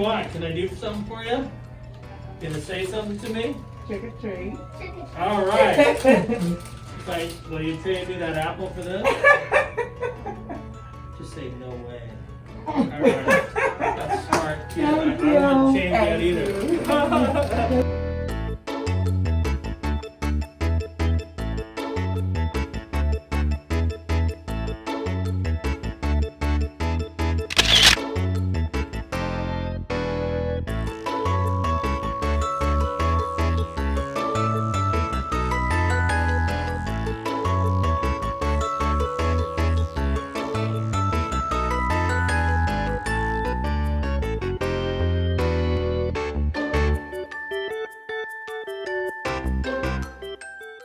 what? Can I do something for you? Can you say something to me? Trick or treat. All right. Will you trade me that apple for this? Just say no way. All right. That's smart, kid. I wouldn't change that either.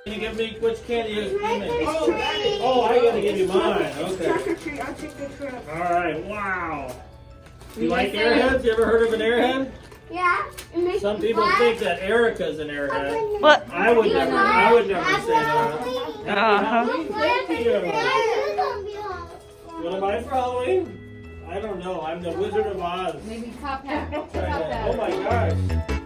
Can you give me which candy you give me? Oh, I gotta give you mine. Okay. Trick or treat. I'll take the trip. All right. Wow. You like airheads? You ever heard of an airhead? Yeah. Some people think that Erica's an airhead. What? I would never say that. Thank you. What am I for Halloween? I don't know. I'm the Wizard of Oz. Maybe top hat. Oh my gosh.